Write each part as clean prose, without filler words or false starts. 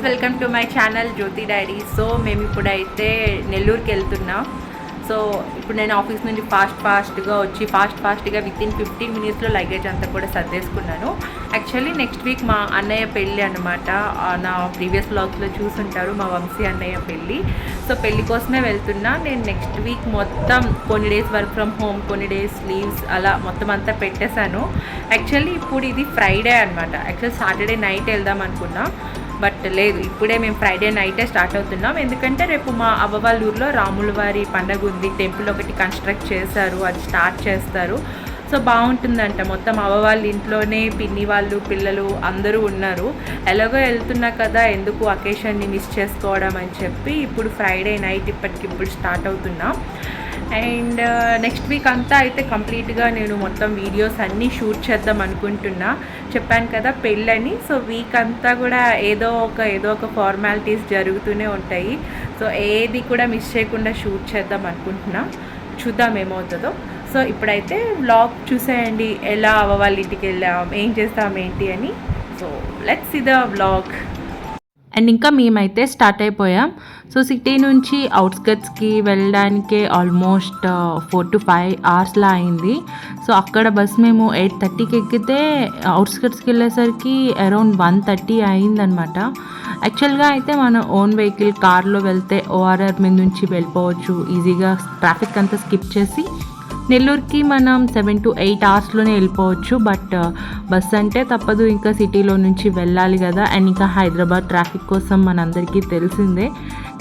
Welcome to my channel Jyothi diary. So మేము ఇప్పుడైతే నెల్లూరుకి వెళ్తున్నాం. సో ఇప్పుడు నేను ఆఫీస్ నుండి ఫాస్ట్గా వచ్చి ఫాస్ట్గా వితిన్ 15 మినిట్స్లో లగేజ్ అంతా కూడా సర్దేసుకున్నాను. యాక్చువల్లీ నెక్స్ట్ వీక్ మా అన్నయ్య పెళ్ళి అనమాట. నా ప్రీవియస్ బ్లాగ్స్లో చూసుంటారు, మా వంశీ అన్నయ్య పెళ్ళి. సో పెళ్ళి కోసమే వెళ్తున్నా. నేను నెక్స్ట్ వీక్ మొత్తం కొన్ని డేస్ వర్క్ ఫ్రమ్ హోమ్, కొన్ని డేస్ లీవ్స్ అలా మొత్తం అంతా పెట్టేశాను. యాక్చువల్లీ ఇప్పుడు ఇది ఫ్రైడే అనమాట. యాక్చువల్లీ సాటర్డే నైట్ వెళ్దాం అనుకున్నా, బట్ లేదు, ఇప్పుడే మేము ఫ్రైడే నైటే స్టార్ట్ అవుతున్నాం. ఎందుకంటే రేపు మా అవ్వవాళ్ళ ఊరిలో రాముల వారి పండగ ఉంది. టెంపుల్ ఒకటి కన్స్ట్రక్ట్ చేశారు, అది స్టార్ట్ చేస్తారు. సో బాగుంటుందంట. మొత్తం అవ్వవాళ్ళ ఇంట్లోనే పిన్ని వాళ్ళు, పిల్లలు అందరూ ఉన్నారు. ఎలాగో వెళ్తున్నా కదా, ఎందుకు అకేషన్ని మిస్ చేసుకోవడం అని చెప్పి ఇప్పుడు ఫ్రైడే నైట్ ఇప్పటికిప్పుడు స్టార్ట్ అవుతున్నాం. అండ్ నెక్స్ట్ వీక్ అంతా అయితే కంప్లీట్గా నేను మొత్తం వీడియోస్ అన్నీ షూట్ చేద్దాం అనుకుంటున్నా. చెప్పాను కదా పెళ్ళని. సో వీక్ అంతా కూడా ఏదో ఒక ఫార్మాలిటీస్ జరుగుతూనే ఉంటాయి. సో ఏది కూడా మిస్ చేయకుండా షూట్ చేద్దాం అనుకుంటున్నా. చూద్దాం ఏమవుతుందో. సో ఇప్పుడైతే వ్లాగ్ చూసేయండి, ఎలా అవ్వవాళ్ళ ఇంటికి వెళ్ళాం, ఏం చేస్తాం ఏంటి అని. So let's see the vlog. And ఇంకా మేమైతే స్టార్ట్ అయిపోయాం. సో సిటీ నుంచి అవుట్స్కట్స్కి వెళ్ళడానికే ఆల్మోస్ట్ 4 to 5 అవర్స్లా అయింది. సో అక్కడ బస్ మేము 8:30కి ఎక్కితే అవుట్స్కట్స్కి వెళ్ళేసరికి అరౌండ్ 1:30 అయిందనమాట. యాక్చువల్గా అయితే మన ఓన్ వెహికల్ కార్లో వెళ్తే ఓఆర్ఆర్ మీద నుంచి వెళ్ళిపోవచ్చు ఈజీగా, ట్రాఫిక్ అంతా స్కిప్ చేసి నెల్లూరుకి మనం 7 to 8 అవర్స్లోనే వెళ్ళిపోవచ్చు. బట్ బస్ అంటే తప్పదు, ఇంకా సిటీలో నుంచి వెళ్ళాలి కదా. అండ్ ఇంకా హైదరాబాద్ ట్రాఫిక్ కోసం మనందరికీ తెలిసిందే,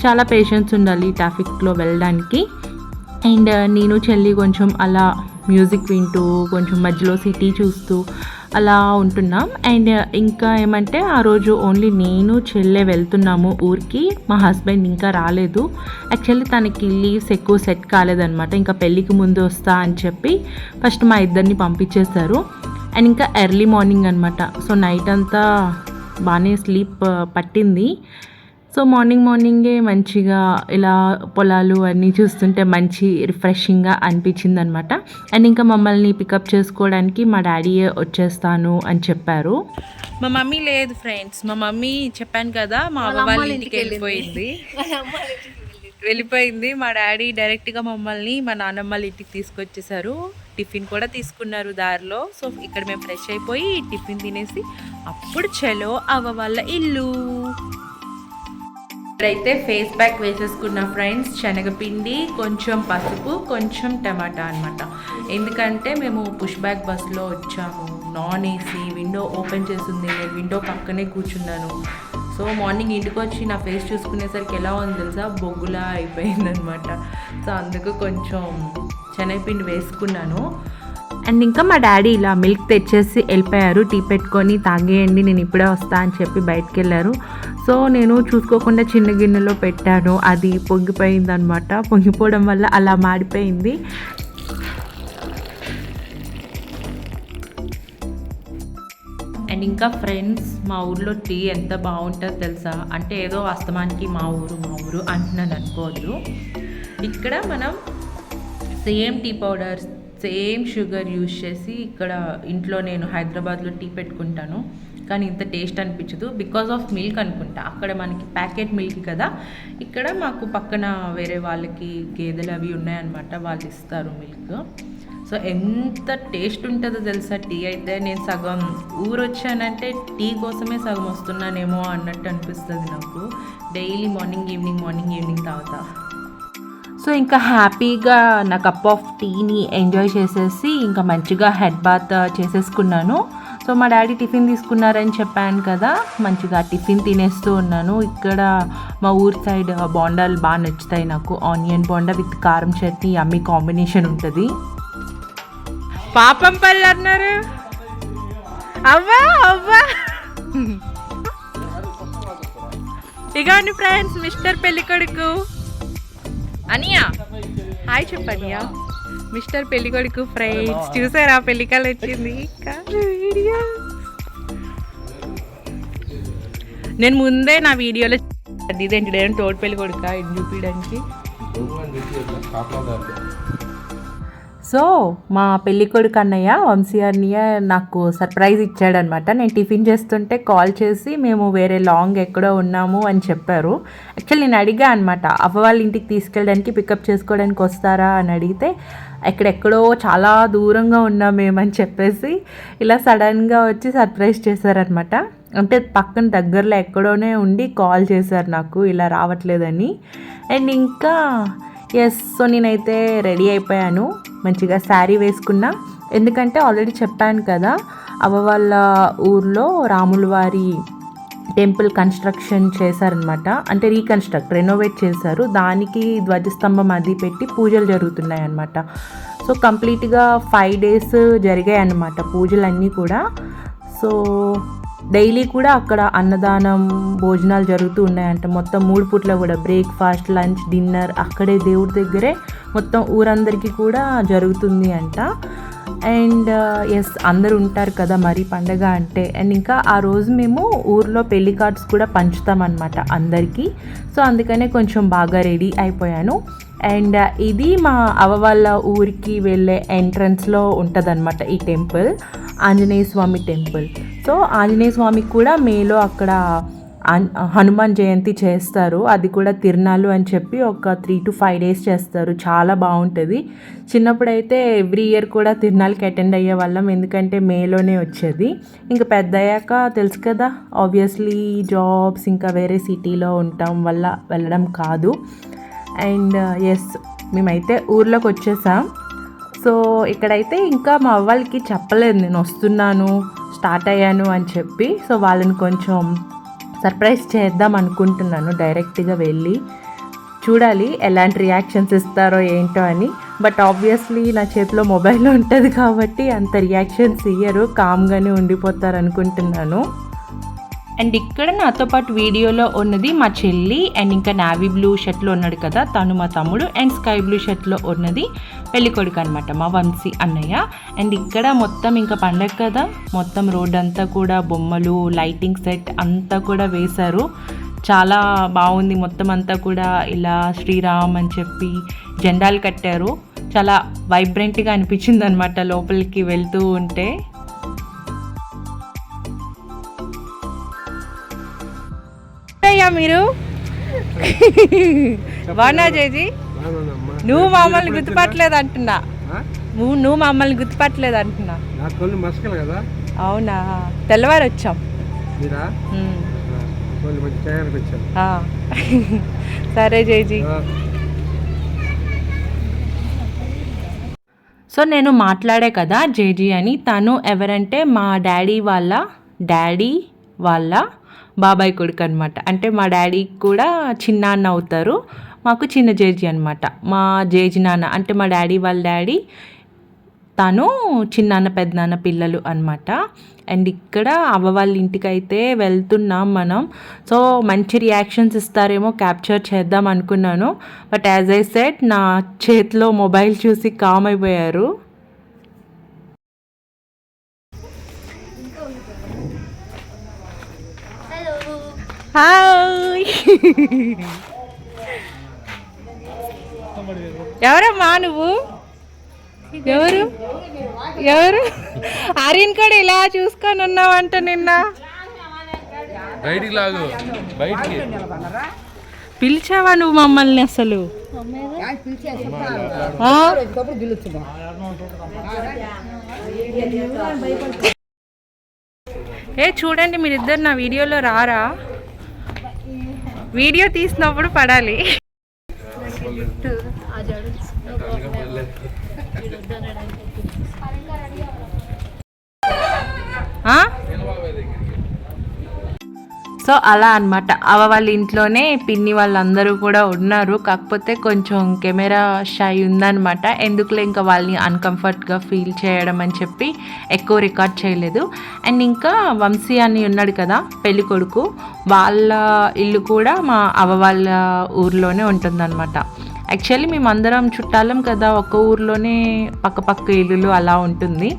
చాలా పేషెన్స్ ఉండాలి ట్రాఫిక్లో వెళ్ళడానికి. అండ్ నేను చెల్లి కొంచెం అలా మ్యూజిక్ వింటూ కొంచెం మధ్యలో సిటీ చూస్తూ అలా ఉంటున్నాం. అండ్ ఇంకా ఏమంటే ఆ రోజు ఓన్లీ నేను చెల్లె వెళ్తున్నాము ఊరికి. మా హస్బెండ్ ఇంకా రాలేదు. యాక్చువల్లీ తనకి లీవ్స్ ఎక్కువ సెట్ కాలేదనమాట. ఇంకా పెళ్ళికి ముందు వస్తా అని చెప్పి ఫస్ట్ మా ఇద్దరిని పంపించేశారు. అండ్ ఇంకా ఎర్లీ మార్నింగ్ అనమాట. సో నైట్ అంతా బాగానే స్లీప్ పట్టింది. సో మార్నింగే మంచిగా ఇలా పొలాలు అన్నీ చూస్తుంటే మంచి రిఫ్రెషింగ్గా అనిపించింది అనమాట. అండ్ ఇంకా మమ్మల్ని పికప్ చేసుకోవడానికి మా డాడీ వచ్చేస్తాను అని చెప్పారు. మా మమ్మీ లేదు ఫ్రెండ్స్. మా మమ్మీ చెప్పాను కదా, మా అవ్వ వాళ్ళ ఇంటికి వెళ్ళిపోయింది. మా డాడీ డైరెక్ట్గా మమ్మల్ని మా నాన్నమ్మ ఇంటికి తీసుకొచ్చేసారు. టిఫిన్ కూడా తీసుకున్నారు దారిలో. సో ఇక్కడ మేము ఫ్రెష్ అయిపోయి టిఫిన్ తినేసి అప్పుడు చలో అవ్వ వాళ్ళ ఇల్లు. ఇప్పుడైతే ఫేస్ ప్యాక్ వేసేసుకున్న ఫ్రెండ్స్. శనగపిండి, కొంచెం పసుపు, కొంచెం టమాటా అనమాట. ఎందుకంటే మేము పుష్ బ్యాక్ బస్లో వచ్చాము, నాన్ ఏసీ, విండో ఓపెన్ చేసింది. నేను విండో పక్కనే కూర్చున్నాను. సో మార్నింగ్ ఇంటికి వచ్చి నా ఫేస్ చూసుకునేసరికి ఎలా ఉంది తెలుసా, బొగ్గులా అయిపోయిందనమాట. సో అందుకు కొంచెం శనగపిండి వేసుకున్నాను. అండ్ ఇంకా మా డాడీ ఇలా మిల్క్ తెచ్చేసి వెళ్ళిపోయారు. టీ పెట్టుకొని తాగేయండి, నేను ఇప్పుడే వస్తా అని చెప్పి బయటకు వెళ్ళారు. సో నేను చూసుకోకుండా చిన్న గిన్నెలో పెట్టాను, అది పొంగిపోయింది అనమాట. పొంగిపోవడం వల్ల అలా మాడిపోయింది. అండ్ ఇంకా ఫ్రెండ్స్, మా ఊర్లో టీ ఎంత బాగుంటుందో తెలుసా. అంటే ఏదో అస్తమానికి మా ఊరు అంటున్నాను అనుకోవద్దు. ఇక్కడ మనం same tea powders, same sugar use చేసి ఇక్కడ ఇంట్లో నేను హైదరాబాద్లో టీ పెట్టుకుంటాను, కానీ ఇంత టేస్ట్ అనిపించదు. బికాజ్ ఆఫ్ మిల్క్ అనుకుంటా. అక్కడ మనకి ప్యాకెట్ మిల్క్ కదా, ఇక్కడ మాకు పక్కన వేరే వాళ్ళకి గేదెలు అవి ఉన్నాయన్నమాట, వాళ్ళు ఇస్తారు మిల్క్. సో ఎంత టేస్ట్ ఉంటుందో తెలుసా టీ అయితే. నేను సగం ఊరు వచ్చానంటే టీ కోసమే సగం వస్తున్నానేమో అన్నట్టు అనిపిస్తుంది నాకు. డైలీ మార్నింగ్ ఈవినింగ్ తాగుతా. సో ఇంకా హ్యాపీగా నా కప్ ఆఫ్ టీని ఎంజాయ్ చేసేసి ఇంకా మంచిగా హెడ్ బాత్ చేసేసుకున్నాను. సో మా డాడీ టిఫిన్ తీసుకున్నారని చెప్పాను కదా, మంచిగా టిఫిన్ తినేస్తూ ఉన్నాను. ఇక్కడ మా ఊరి సైడ్ బోండాలు బాగా నచ్చుతాయి నాకు. ఆనియన్ బోండా విత్ కారం చట్నీ, యమ్మీ కాంబినేషన్ ఉంటుంది. పాపం పళ్ళు అన్నారు. అవ్వా ఇగోండి ఫ్రెండ్స్, మిస్టర్ పెళ్ళికొడుకు అనియా. హాయ్ చెప్పనియా. మిస్టర్ పెళ్ళికొడుకు ఫ్రెండ్స్. చూసారా పెళ్ళికల్ వచ్చింది. నేను ముందే నా వీడియోలో ఇదేంటి తోడు పెళ్ళికొడుక ఇది చూపించడానికి. సో మా పెళ్ళికొడుకు అన్నయ్య వంశీ అన్నయ్య నాకు సర్ప్రైజ్ ఇచ్చాడనమాట. నేను టిఫిన్ చేస్తుంటే కాల్ చేసి మేము వేరే లాంగ్ ఎక్కడో ఉన్నాము అని చెప్పారు. యాక్చువల్లీ నేను అడిగా అనమాట, అవ్వ వాళ్ళ ఇంటికి తీసుకెళ్ళడానికి పికప్ చేసుకోవడానికి వస్తారా అని అడిగితే ఎక్కడెక్కడో చాలా దూరంగా ఉన్నాం మేమని చెప్పేసి ఇలా సడన్గా వచ్చి సర్ప్రైజ్ చేశారనమాట. అంటే పక్కన దగ్గరలో ఎక్కడోనే ఉండి కాల్ చేశారు నాకు ఇలా రావట్లేదని. అండ్ ఇంకా సో నేనైతే రెడీ అయిపోయాను, మంచిగా శారీ వేసుకున్నా. ఎందుకంటే ఆల్రెడీ చెప్పాను కదా, అవ్వ వాళ్ళ ఊర్లో రాముల వారి టెంపుల్ కన్స్ట్రక్షన్ చేశారనమాట. అంటే రెనోవేట్ చేశారు. దానికి ధ్వజస్తంభం అది పెట్టి పూజలు జరుగుతున్నాయి అన్నమాట. సో కంప్లీట్గా 5 days జరిగాయి అన్నమాట పూజలన్నీ కూడా. సో డైలీ కూడా అక్కడ అన్నదానం భోజనాలు జరుగుతూ ఉన్నాయంట. మొత్తం 3 పూట్ల కూడా బ్రేక్ఫాస్ట్, లంచ్, డిన్నర్ అక్కడే దేవుడి దగ్గరే మొత్తం ఊరందరికీ కూడా జరుగుతుంది అంట. అండ్ అందరూ ఉంటారు కదా మరి పండగ అంటే. అండ్ ఇంకా ఆ రోజు మేము ఊర్లో పెళ్లి కార్డ్స్ కూడా పంచుతామన్నమాట అందరికీ. సో అందుకనే కొంచెం బాగా రెడీ అయిపోయాను. అండ్ ఇది మా అవ్వ వాళ్ళ ఊరికి వెళ్ళే ఎంట్రన్స్లో ఉంటుందన్నమాట ఈ టెంపుల్, ఆంజనేయ స్వామి టెంపుల్. సో ఆంజనేయ స్వామికి కూడా మేలో అక్కడ హనుమాన్ జయంతి చేస్తారు. అది కూడా తిరునాళ్ళు అని చెప్పి ఒక 3 to 5 days చేస్తారు. చాలా బాగుంటుంది. చిన్నప్పుడైతే ఎవ్రీ ఇయర్ కూడా తిరునాళ్ళకి అటెండ్ అయ్యే వాళ్ళం, ఎందుకంటే మేలోనే వచ్చేది. ఇంకా పెద్ద అయ్యాక తెలుసు కదా, ఆబ్వియస్లీ జాబ్స్ ఇంకా వేరే సిటీలో ఉండటం వల్ల వెళ్ళడం కాదు. అండ్ మేమైతే ఊర్లోకి వచ్చేసాం. సో ఇక్కడైతే ఇంకా మా అవ్వలకి చెప్పలేదు నేను వస్తున్నాను, స్టార్ట్ అయ్యాను అని చెప్పి. సో వాళ్ళని కొంచెం సర్ప్రైజ్ చేద్దాం అనుకుంటున్నాను, డైరెక్ట్గా వెళ్ళి చూడాలి ఎలాంటి రియాక్షన్స్ ఇస్తారో ఏంటో అని. బట్ ఆబ్వియస్లీ నా చేతిలో మొబైల్ ఉంటుంది కాబట్టి అంత రియాక్షన్స్ ఇయ్యరు, కామ్గానే ఉండిపోతారు అనుకుంటున్నాను. అండ్ ఇక్కడ నాతో పాటు వీడియోలో ఉన్నది మా చెల్లి. అండ్ ఇంకా నావీ బ్లూ షర్ట్లో ఉన్నాడు కదా తను మా తమ్ముడు. అండ్ స్కై బ్లూ షర్ట్లో ఉన్నది పెళ్ళికొడుకు అనమాట, మా వంశీ అన్నయ్య. అండ్ ఇక్కడ మొత్తం ఇంకా పండగ కదా, మొత్తం రోడ్ అంతా కూడా బొమ్మలు, లైటింగ్ సెట్ అంతా కూడా వేశారు. చాలా బాగుంది. మొత్తం అంతా కూడా ఇలా శ్రీరామ్ అని చెప్పి జెండాలు కట్టారు. చాలా వైబ్రెంట్గా అనిపించింది అనమాట లోపలికి వెళ్తూ ఉంటే. మీరు బాగున్నా చేసి, నువ్వు మమ్మల్ని గుర్తుపట్టలేదు అంటున్నా. నువ్వు మమ్మల్ని గుర్తుపట్టలేదు అంటున్నా. అవునా, తెల్లవారు వచ్చాం. సరే జేజీ. సో నేను మాట్లాడే కదా జేజీ అని, తను ఎవరంటే మా డాడీ వాళ్ళ బాబాయ్ కొడుకు అనమాట. అంటే మా డాడీకి కూడా చిన్నాన్న అవుతారు, మాకు చిన్న జేజీ అనమాట. మా జేజీ నాన్న అంటే మా డాడీ వాళ్ళ డాడీ, తను చిన్నాన్న పెద్దనాన్న పిల్లలు అనమాట. అండ్ ఇక్కడ అవ్వ వాళ్ళ ఇంటికి అయితే వెళ్తున్నాం మనం. సో మంచి రియాక్షన్స్ ఇస్తారేమో క్యాప్చర్ చేద్దాం అనుకున్నాను. బట్ యాజ్ ఐ సెడ్ నా చేతిలో మొబైల్ చూసి కామ్ అయిపోయారు. హాయ్, ఎవరమ్మా నువ్వు? ఎవరు ఆర్యన్ కూడా ఇలా చూసుకొని ఉన్నావంట నిన్న. పిలిచావా నువ్వు మమ్మల్ని అసలు? చూడండి మీరిద్దరు నా వీడియోలో రారా? వీడియో తీసినప్పుడు పడాలి. సో అలా అనమాట. అవ్వ వాళ్ళ ఇంట్లోనే పిన్ని వాళ్ళందరూ కూడా ఉన్నారు. కాకపోతే కొంచెం కెమెరా షై ఉందన్నమాట. ఎందుకులే ఇంకా వాళ్ళని అన్కంఫర్ట్గా ఫీల్ చేయడం అని చెప్పి ఎక్కువ రికార్డ్ చేయలేదు. అండ్ ఇంకా వంశీ అని ఉన్నాడు కదా పెళ్ళి కొడుకు, వాళ్ళ ఇల్లు కూడా మా అవ్వ వాళ్ళ ఊర్లోనే ఉంటుందన్నమాట. యాక్చువల్లీ మేమందరం చుట్టాలం కదా, ఒక ఊర్లోనే పక్క ఇల్లులు అలా ఉంటుంది.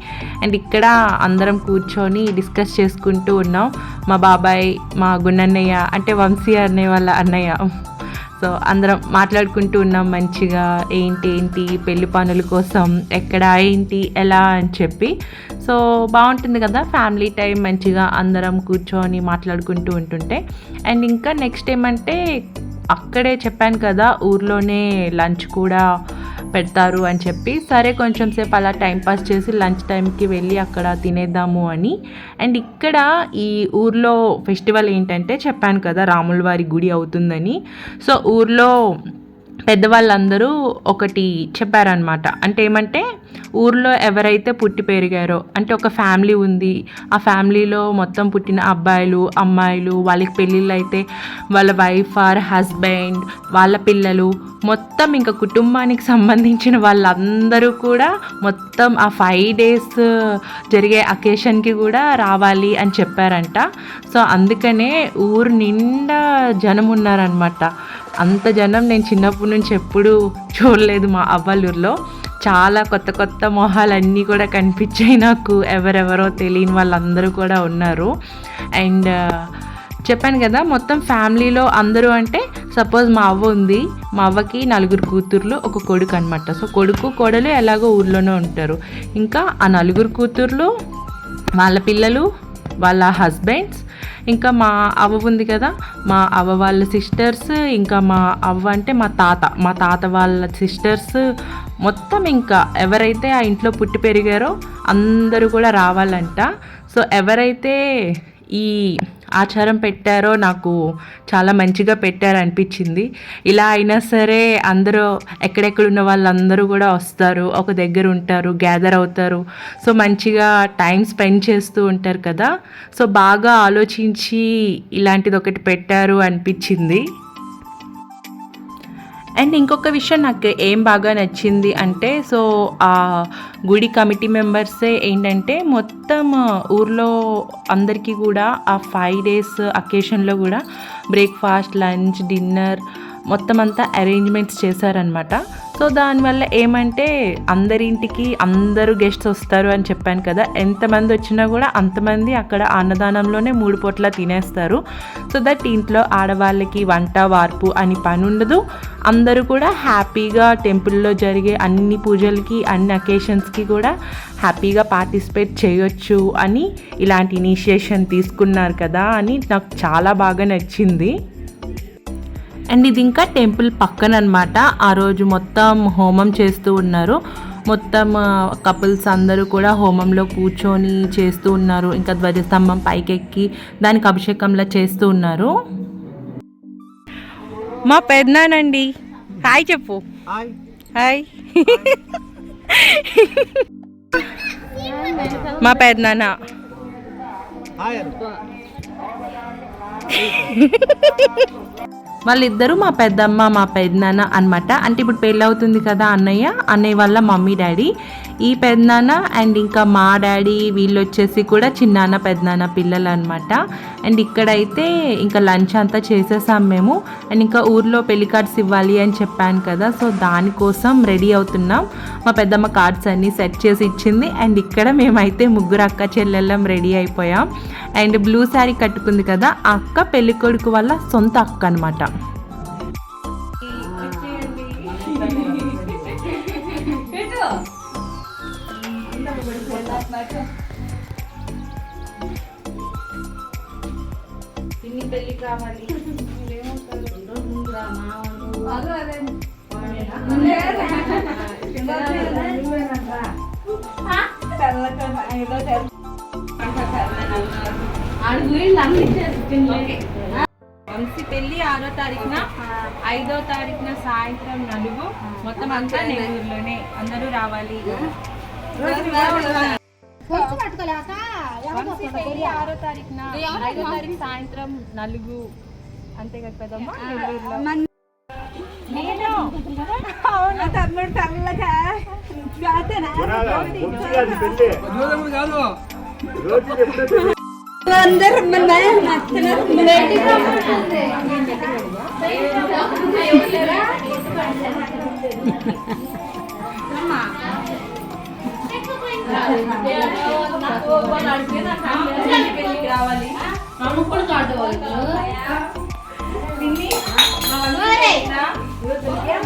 అండ్ ఇక్కడ అందరం కూర్చొని డిస్కస్ చేసుకుంటూ ఉన్నాం. మా బాబాయ్, మా గున్నన్నయ్య అంటే వంశీ అన్నయ్య వాళ్ళ అన్నయ్య. సో సో అందరం మాట్లాడుకుంటూ ఉన్నాం మంచిగా, ఏంటి పెళ్లి పనుల కోసం ఎక్కడ ఏంటి ఎలా అని చెప్పి. సో బాగుంటుంది కదా ఫ్యామిలీ టైం, మంచిగా అందరం కూర్చొని మాట్లాడుకుంటూ ఉంటుంటే. అండ్ ఇంకా నెక్స్ట్ ఏమంటే అక్కడే చెప్పాను కదా ఊర్లోనే లంచ్ కూడా పెడతారు అని చెప్పి, సరే కొంచెం సేపు అలా టైంపాస్ చేసి లంచ్ టైంకి వెళ్ళి అక్కడ తినేద్దాము అని. అండ్ ఇక్కడ ఈ ఊర్లో ఫెస్టివల్ ఏంటంటే చెప్పాను కదా రాముల వారి గుడి అవుతుందని. సో ఊర్లో పెద్దవాళ్ళందరూ ఒకటి చెప్పారనమాట. అంటే ఏమంటే ఊర్లో ఎవరైతే పుట్టి పెరిగారో, అంటే ఒక ఫ్యామిలీ ఉంది, ఆ ఫ్యామిలీలో మొత్తం పుట్టిన అబ్బాయిలు అమ్మాయిలు, వాళ్ళకి పెళ్ళిళ్ళు అయితే వాళ్ళ వైఫ్ ఆర్ హస్బెండ్, వాళ్ళ పిల్లలు, మొత్తం ఇంకా కుటుంబానికి సంబంధించిన వాళ్ళందరూ కూడా మొత్తం ఆ 5 days జరిగే అకేషన్కి కూడా రావాలి అని చెప్పారంట. సో అందుకనే ఊరు నిండా జనం ఉన్నారనమాట. అంత జనం నేను చిన్నప్పటి నుంచి ఎప్పుడూ చూడలేదు మా అవ్వలూరులో. చాలా కొత్త కొత్త మొహాలన్నీ కూడా కనిపించాయి నాకు, ఎవరెవరో తెలియని వాళ్ళందరూ కూడా ఉన్నారు. అండ్ చెప్పాను కదా మొత్తం ఫ్యామిలీలో అందరూ అంటే సపోజ్ మా అవ్వ ఉంది, మా అవ్వకి 4 కూతుర్లు 1 కొడుకు అనమాట. సో కొడుకు కోడలు ఎలాగో ఊర్లోనే ఉంటారు. ఇంకా ఆ 4 కూతుర్లు, వాళ్ళ పిల్లలు, వాళ్ళ హస్బెండ్స్, ఇంకా మా అవ్వ ఉంది కదా మా అవ్వ వాళ్ళ సిస్టర్స్, ఇంకా మా అవ్వ అంటే మా తాత వాళ్ళ సిస్టర్స్, మొత్తం ఇంకా ఎవరైతే ఆ ఇంట్లో పుట్టి పెరిగారో అందరూ కూడా రావాలంట. సో ఎవరైతే ఈ ఆచారం పెట్టారో నాకు చాలా మంచిగా పెట్టారనిపించింది. ఇలా అయినా సరే అందరూ ఎక్కడెక్కడ ఉన్న వాళ్ళందరూ కూడా వస్తారు, ఒక దగ్గర ఉంటారు, గ్యాదర్ అవుతారు. సో మంచిగా టైం స్పెండ్ చేస్తూ ఉంటారు కదా. సో బాగా ఆలోచించి ఇలాంటిది ఒకటి పెట్టారు అనిపించింది. అండ్ ఇంకొక విషయం నాకు ఏం బాగా నచ్చింది అంటే, సో ఆ గుడి కమిటీ మెంబర్సే ఏంటంటే మొత్తం ఊర్లో అందరికీ కూడా ఆ 5 days అకేషన్లో కూడా బ్రేక్ఫాస్ట్, లంచ్, డిన్నర్ మొత్తం అంతా అరేంజ్మెంట్స్ చేశారనమాట. సో దానివల్ల ఏమంటే అందరింటికి అందరూ గెస్ట్స్ వస్తారు అని చెప్పాను కదా, ఎంతమంది వచ్చినా కూడా అంతమంది అక్కడ అన్నదానంలోనే 3 పూట్ల తినేస్తారు. సో దట్ ఇంట్లో ఆడవాళ్ళకి వంట వార్పు అని పని ఉండదు. అందరూ కూడా హ్యాపీగా టెంపుల్లో జరిగే అన్ని పూజలకి, అన్ని అకేషన్స్కి కూడా హ్యాపీగా పార్టిసిపేట్ చేయొచ్చు అని ఇలాంటి ఇనిషియేషన్ తీసుకున్నారు కదా అని నాకు చాలా బాగా నచ్చింది. అండ్ ఇది ఇంకా టెంపుల్ పక్కన అనమాట. ఆ రోజు మొత్తం హోమం చేస్తూ ఉన్నారు. మొత్తం కపుల్స్ అందరూ కూడా హోమంలో కూర్చొని చేస్తూ ఉన్నారు. ఇంకా ధ్వజస్తంభం పైకెక్కి దానికి అభిషేకంలా చేస్తూ ఉన్నారు. మా పెద్దనానండి, హాయ్ చెప్పు. హాయ్. మా పెద్దనాన్న వాళ్ళిద్దరూ మా పెద్దమ్మ మా పెద్దనాన్న అనమాట. అంటే ఇప్పుడు పెళ్ళి అవుతుంది కదా అన్నయ్య వాళ్ళ మమ్మీ డాడీ, ఈ పెద్దనాన్న అండ్ ఇంకా మా డాడీ వీళ్ళు వచ్చేసి కూడా చిన్నాన్న పెద్దనాన్న పిల్లలు అనమాట. అండ్ ఇక్కడైతే ఇంకా లంచ్ అంతా చేసేసాం మేము. అండ్ ఇంకా ఊర్లో పెళ్లి కార్డ్స్ ఇవ్వాలి అని చెప్పాను కదా, సో దానికోసం రెడీ అవుతున్నాం. మా పెద్దమ్మ కార్డ్స్ అన్నీ సెట్ చేసి ఇచ్చింది. అండ్ ఇక్కడ మేమైతే 3 అక్క చెల్లెళ్ళం రెడీ అయిపోయాం. అండ్ బ్లూ శారీ కట్టుకుంది కదా ఆ అక్క పెళ్లి కొడుకు వాళ్ళ సొంత అక్క అనమాట. పెళ్ళికి రావాలి వంశీ పెళ్ళి 6వ తారీఖున, 5వ తారీఖున సాయంత్రం 4 మొత్తం అంతా నెల్లూరులోనే అందరూ రావాలి. వంశీ పెళ్ళి 6వ తారీఖున, 5వ తారీఖు సాయంత్రం 4 అంతే కదా పెద్దమ్మ నెల్లూరులో. తమ్ముడు చల్లగా అందరు రావాలి.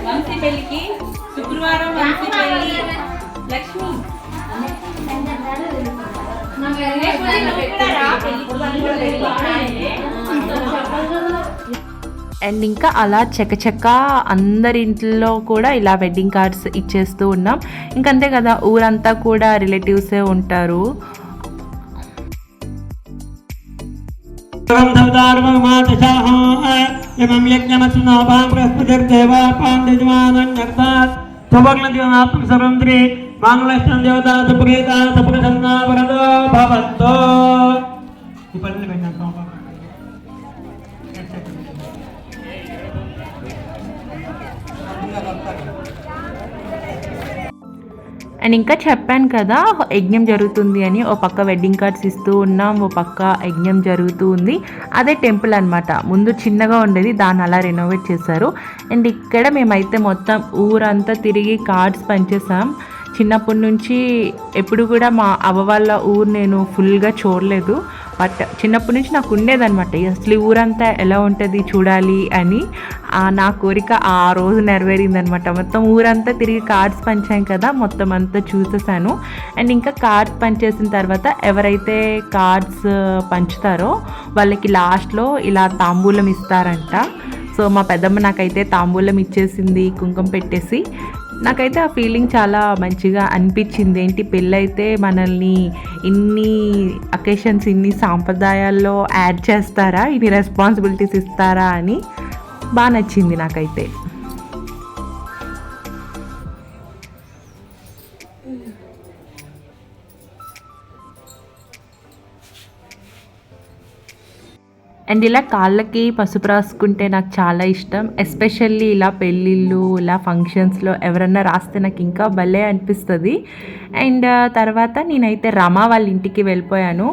వంశీ పెళ్ళికి శుక్రవారం వంశీ పెళ్ళి లక్ష్మి అండ్ ఇంకా అలా చకచక అందరి ఇంట్లో కూడా ఇలా వెడ్డింగ్ కార్డ్స్ ఇచ్చేస్తూ ఉన్నాం. ఇంకంతే కదా, ఊరంతా కూడా రిలేటివ్సే ఉంటారు. అండ్ ఇంకా చెప్పాను కదా యజ్ఞం జరుగుతుంది అని, ఓ పక్క వెడ్డింగ్ కార్డ్స్ ఇస్తూ ఉన్నాం, ఓ పక్క యజ్ఞం జరుగుతూ ఉంది. అదే టెంపుల్ అనమాట. ముందు చిన్నగా ఉండేది, దాన్ని అలా రెనోవేట్ చేశారు. అండ్ ఇక్కడ మేమైతే మొత్తం ఊరంతా తిరిగి కార్డ్స్ పంచేసాం. చిన్నప్పటి నుంచి ఎప్పుడు కూడా మా అవ్వ వాళ్ళ ఊరు నేను ఫుల్గా చూడలేదు, బట్ చిన్నప్పటి నుంచి నాకు ఉండేదన్నమాట అసలు ఊరంతా ఎలా ఉంటుంది చూడాలి అని. నా కోరిక ఆ రోజు నెరవేరిందనమాట. మొత్తం ఊరంతా తిరిగి కార్డ్స్ పంచాం కదా, మొత్తం అంతా చూసేసాను. అండ్ ఇంకా కార్డ్స్ పంచేసిన తర్వాత ఎవరైతే కార్డ్స్ పంచుతారో వాళ్ళకి లాస్ట్లో ఇలా తాంబూలం ఇస్తారంట. సో మా పెద్దమ్మ నాకైతే తాంబూలం ఇచ్చేసింది, కుంకుమ పెట్టేసి. నాకైతే ఆ ఫీలింగ్ చాలా మంచిగా అనిపించింది. ఏంటి పెళ్ళైతే మనల్ని ఇన్ని అకేషన్స్, ఇన్ని సాంప్రదాయాల్లో యాడ్ చేస్తారా, ఇన్ని రెస్పాన్సిబిలిటీస్ ఇస్తారా అని బాగా నచ్చింది నాకైతే. అండ్ ఇలా కాళ్ళకి పసుపు రాసుకుంటే నాకు చాలా ఇష్టం. ఎస్పెషల్లీ ఇలా పెళ్ళిళ్ళు, ఇలా ఫంక్షన్స్లో ఎవరన్నా రాస్తే నాకు ఇంకా భలే అనిపిస్తుంది. అండ్ తర్వాత నేనైతే రమా వాళ్ళ ఇంటికి వెళ్ళిపోయాను.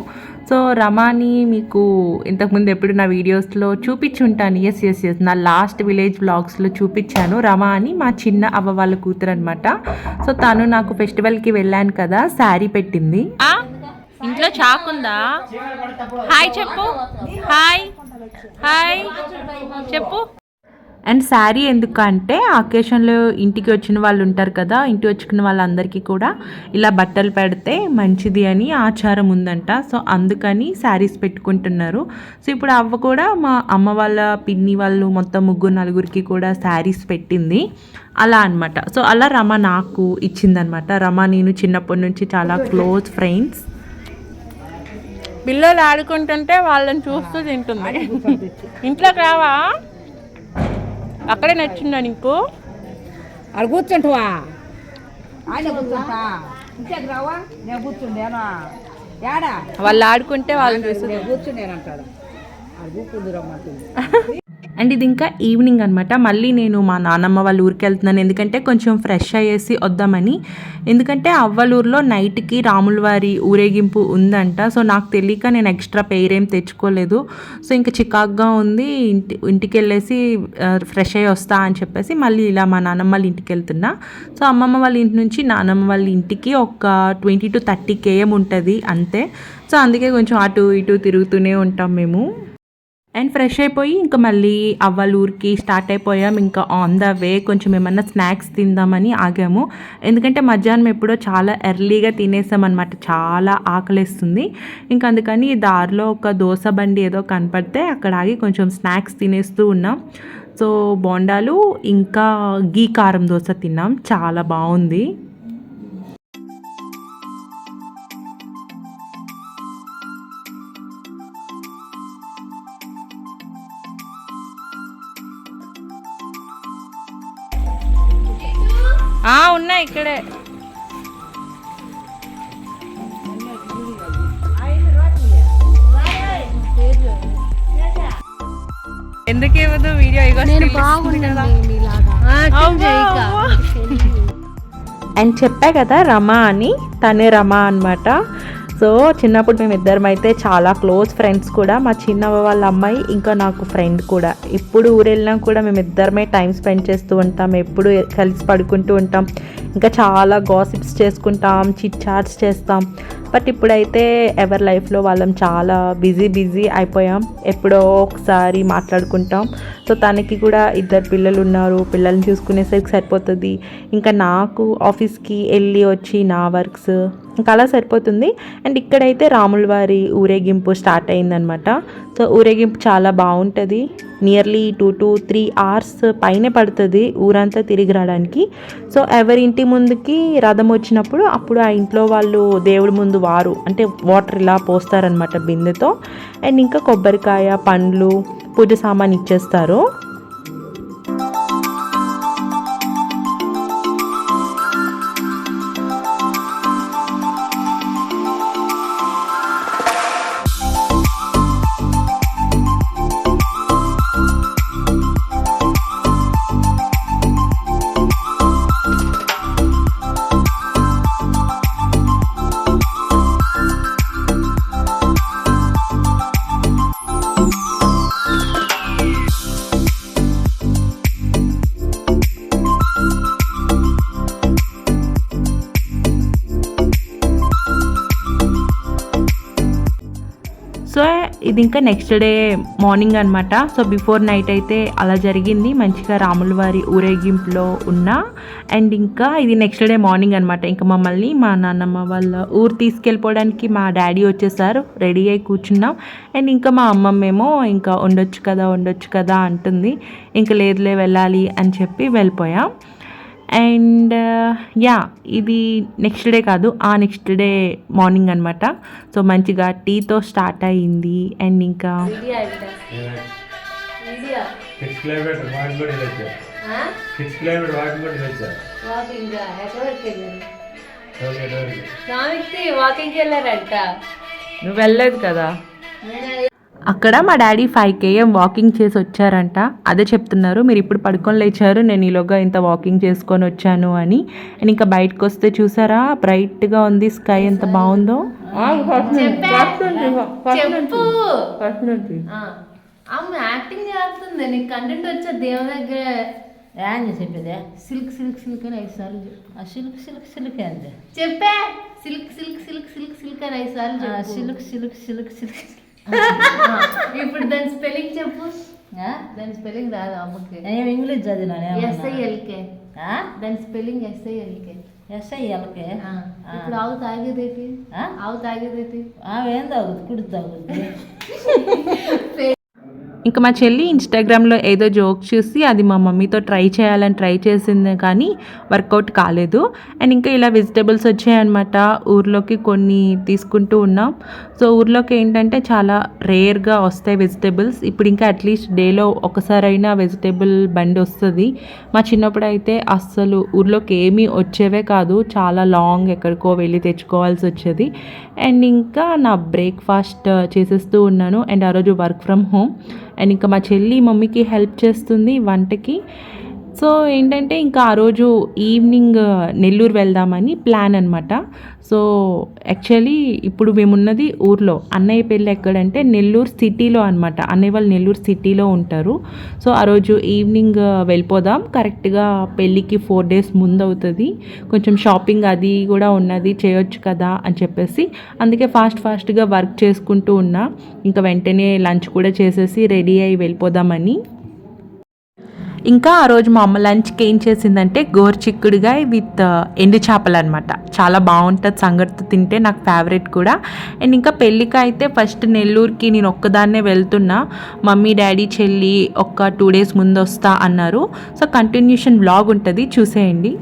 సో రమాని మీకు ఇంతకుముందు ఎప్పుడు నా వీడియోస్లో చూపించుంటాను. ఎస్ నా లాస్ట్ విలేజ్ వ్లాగ్స్లో చూపించాను. రమా అని మా చిన్న అవ్వ వాళ్ళ కూతురు అనమాట. సో తను నాకు ఫెస్టివల్కి వెళ్ళాను కదా, శారీ పెట్టింది. ఇంట్లో చాకుందా? హాయ్ చెప్పు, హాయ్ హాయ్ చెప్పు. అండ్ శారీ ఎందుకు అంటే ఆ అకేషన్లో ఇంటికి వచ్చిన వాళ్ళు ఉంటారు కదా, ఇంటికి వచ్చిన వాళ్ళందరికీ కూడా ఇలా బట్టలు పెడితే మంచిది అని ఆచారం ఉందంట. సో అందుకని శారీస్ పెట్టుకుంటున్నారు. సో ఇప్పుడు అవ్వ కూడా మా అమ్మ వాళ్ళ పిన్ని వాళ్ళు మొత్తం 3-4 కూడా శారీస్ పెట్టింది అలా అనమాట. సో అలా రమ నాకు ఇచ్చిందనమాట. రమ నేను చిన్నప్పటి నుంచి చాలా క్లోజ్ ఫ్రెండ్స్. పిల్లలు ఆడుకుంటుంటే వాళ్ళని చూస్తూ తింటుంది. ఇంట్లోకి రావా? అక్కడే నచ్చిందా నీకు? అది కూర్చుంటావా? ఆయన కూర్చుంటా, ఇంట్లోకి రావా? నేను కూర్చుండేనా? ఏడా వాళ్ళు ఆడుకుంటే వాళ్ళని చూస్తూ నేను కూర్చుండేనంటాడు. అది కూర్చుంది రమ్మంటుంది. అండ్ ఇది ఇంకా ఈవినింగ్ అనమాట. మళ్ళీ నేను మా నాన్నమ్మ వాళ్ళ ఊరికి వెళ్తున్నాను, ఎందుకంటే కొంచెం ఫ్రెష్ అయ్యేసి వద్దామని. ఎందుకంటే అవ్వలూరులో నైట్కి రాముల వారి ఊరేగింపు ఉందంట. సో నాకు తెలియక నేను ఎక్స్ట్రా పేరేం తెచ్చుకోలేదు. సో ఇంకా చికాగ్గా ఉంది, ఇంటికి వెళ్ళేసి ఫ్రెష్ అయ్యి వస్తా అని చెప్పేసి మళ్ళీ ఇలా మా నాన్నమ్మ వాళ్ళ ఇంటికి వెళ్తున్నా. సో అమ్మమ్మ వాళ్ళ ఇంటి నుంచి నాన్నమ్మ వాళ్ళ ఇంటికి ఒక 20 to 30 km ఉంటుంది అంతే. సో అందుకే కొంచెం అటు ఇటు తిరుగుతూనే ఉంటాం మేము. అండ్ ఫ్రెష్ అయిపోయి ఇంకా మళ్ళీ అవ్వాల ఊరికి స్టార్ట్ అయిపోయాం. ఇంకా ఆన్ ద వే కొంచెం ఏమన్నా స్నాక్స్ తిందామని ఆగాము. ఎందుకంటే మధ్యాహ్నం ఎప్పుడో చాలా ఎర్లీగా తినేసామన్నమాట, చాలా ఆకలిస్తుంది. ఇంకా అందుకని దారిలో ఒక దోశ బండి ఏదో కనపడితే అక్కడ ఆగి కొంచెం స్నాక్స్ తినేస్తూ ఉన్నాం. సో బోండాలు ఇంకా గీ కారం దోశ తిన్నాం, చాలా బాగుంది. ఉన్నాయి ఇక్కడే. ఎందుకు ఇవ్వదు వీడియో? అండ్ చెప్పా కదా రమా అని, తనే రమా అనమాట. సో చిన్నప్పుడు మేమిద్దరం అయితే చాలా క్లోజ్ ఫ్రెండ్స్ కూడా. మా చిన్నవ్వ వాళ్ళ అమ్మాయి ఇంకా నాకు ఫ్రెండ్ కూడా. ఎప్పుడు ఊరెళ్ళినా కూడా మేమిద్దరమే టైం స్పెండ్ చేస్తూ ఉంటాం, ఎప్పుడు కలిసి పడుకుంటూ ఉంటాం, ఇంకా చాలా గాసిప్స్ చేసుకుంటాం, చిట్ చాట్స్ చేస్తాం. బట్ ఇప్పుడైతే ఎవరి లైఫ్లో వాళ్ళం చాలా బిజీ అయిపోయాం. ఎప్పుడో ఒకసారి మాట్లాడుకుంటాం. సో తనకి కూడా 2 పిల్లలు ఉన్నారు, పిల్లల్ని చూసుకునేసరికి సరిపోతుంది. ఇంకా నాకు ఆఫీస్కి వెళ్ళి వచ్చి నా వర్క్స్ ఇంకా అలా సరిపోతుంది. అండ్ ఇక్కడైతే రాముల వారి ఊరేగింపు స్టార్ట్ అయిందనమాట. సో ఊరేగింపు చాలా బాగుంటుంది. నియర్లీ 2 to 3 hours పైనే పడుతుంది ఊరంతా తిరిగి రావడానికి. సో ఎవరి ఇంటి ముందుకి రథం వచ్చినప్పుడు అప్పుడు ఆ ఇంట్లో వాళ్ళు దేవుడి ముందు అంటే వాటర్ ఇలా పోస్తారనమాట బిందెతో. అండ్ ఇంకా కొబ్బరికాయ, పండ్లు, పూజ సామాన్ ఇచ్చేస్తారు. సో ఇది ఇంకా నెక్స్ట్ డే మార్నింగ్ అనమాట. సో బిఫోర్ నైట్ అయితే అలా జరిగింది మంచిగా రాముల వారి ఊరేగింపులో ఉన్నా. అండ్ ఇంకా ఇది నెక్స్ట్ డే మార్నింగ్ అనమాట. ఇంకా మమ్మల్ని మా నాన్నమ్మ వాళ్ళ ఊరు తీసుకెళ్ళిపోవడానికి మా డాడీ వచ్చేసారు. రెడీ అయి కూర్చున్నాం. అండ్ ఇంకా మా అమ్మమ్మేమో ఇంకా ఉండొచ్చు కదా అంటుంది. ఇంకా లేదులే వెళ్ళాలి అని చెప్పి వెళ్ళిపోయాం. అండ్ ఇది నెక్స్ట్ డే కాదు, ఆ నెక్స్ట్ డే మార్నింగ్ అనమాట. సో మంచిగా టీతో స్టార్ట్ అయ్యింది. అండ్ ఇంకా నువ్వు వెళ్ళలేదు కదా. అక్కడ మా డాడీ 5 km వాకింగ్ చేసి వచ్చారంట. అదే చెప్తున్నారు, మీరు ఇప్పుడు పడుకొని లేచారు, నేను ఈలోగా ఇంత వాకింగ్ చేసుకొని వచ్చాను అని. అండ్ ఇంకా బయటకు వస్తే చూసారా బ్రైట్గా ఉంది స్కై, ఎంత బాగుందో. యాక్టింగ్ చేస్తుంది, నీకు కంటెంట్ వచ్చా దేవుని దగ్గర ఏం చెప్పేదే సిల్క్ సిల్క్ సిల్క్ అని 5 సార్లు సిల్క్ సిల్క్ సిల్క్ అంతే చెప్పే silk silk silk silk silk అని 5 సార్లు సిల్క్ సిల్క్ సిల్క్ సిల్క్. ఇప్పుడు దాని స్పెల్లింగ్ చెప్పు. దాని స్పెల్లింగ్ రాదు అమ్మకి. నేను ఇంగ్లీష్ చదివినా. SILK దాని స్పెల్లింగ్ SILK. ఇప్పుడు ఆవు తాగేదేటి, ఆవు తాగేదేటి, ఏం తాగుతుంది, కుడి తాగుతుంది. ఇంకా మా చెల్లి ఇన్స్టాగ్రామ్లో ఏదో జోక్ చూసి అది మా మమ్మీతో ట్రై చేయాలని ట్రై చేసింది, కానీ వర్కౌట్ కాలేదు. అండ్ ఇంకా ఇలా వెజిటేబుల్స్ వచ్చాయన్నమాట. ఊర్లోకి కొన్ని తీసుకుంటూ ఉన్నాం. సో ఊర్లోకి ఏంటంటే చాలా రేర్గా వస్తాయి వెజిటేబుల్స్. ఇప్పుడు ఇంకా అట్లీస్ట్ డేలో ఒకసారైనా వెజిటేబుల్ బండి వస్తుంది. మా చిన్నప్పుడు అయితే అస్సలు ఊర్లోకి ఏమీ వచ్చేవే కాదు, చాలా లాంగ్ ఎక్కడికో వెళ్ళి తెచ్చుకోవాల్సి వచ్చేది. అండ్ ఇంకా నా బ్రేక్ఫాస్ట్ చేసేస్తూ ఉన్నాను. అండ్ ఆ రోజు వర్క్ ఫ్రమ్ హోమ్. అండ్ ఇంకా మా చెల్లి మమ్మీకి హెల్ప్ చేస్తుంది వంటకి. సో ఏంటంటే ఇంకా ఆ రోజు ఈవినింగ్ నెల్లూరు వెళ్దామని ప్లాన్ అనమాట. సో యాక్చువల్లీ ఇప్పుడు మేమున్నది ఊర్లో, అన్నయ్య పెళ్ళి ఎక్కడంటే నెల్లూరు సిటీలో అనమాట. అన్నయ్య వాళ్ళు నెల్లూరు సిటీలో ఉంటారు. సో ఆ రోజు ఈవినింగ్ వెళ్ళిపోదాం, కరెక్ట్గా పెళ్ళికి 4 days ముందు అవుతుంది, కొంచెం షాపింగ్ అది కూడా ఉన్నది, చేయొచ్చు కదా అని చెప్పేసి అందుకే ఫాస్ట్గా వర్క్ చేసుకుంటూ ఉన్నా. ఇంకా వెంటనే లంచ్ కూడా చేసేసి రెడీ అయ్యి వెళ్ళిపోదామని. ఇంకా ఆ రోజు మా అమ్మ లంచ్కి ఏం చేసిందంటే గోరుచిక్కుడుగాయ విత్ ఎండు చేపలు అనమాట. చాలా బాగుంటుంది సంగటితో తింటే, నాకు ఫేవరెట్ కూడా. అండ్ ఇంకా పెళ్ళికి అయితే ఫస్ట్ నెల్లూరుకి నేను ఒక్కదాన్నే వెళ్తున్నా. మమ్మీ డాడీ చెల్లి ఒక 2 days ముందు వస్తా అన్నారు. సో కంటిన్యూషన్ వ్లాగ్ ఉంటుంది, చూసేయండి.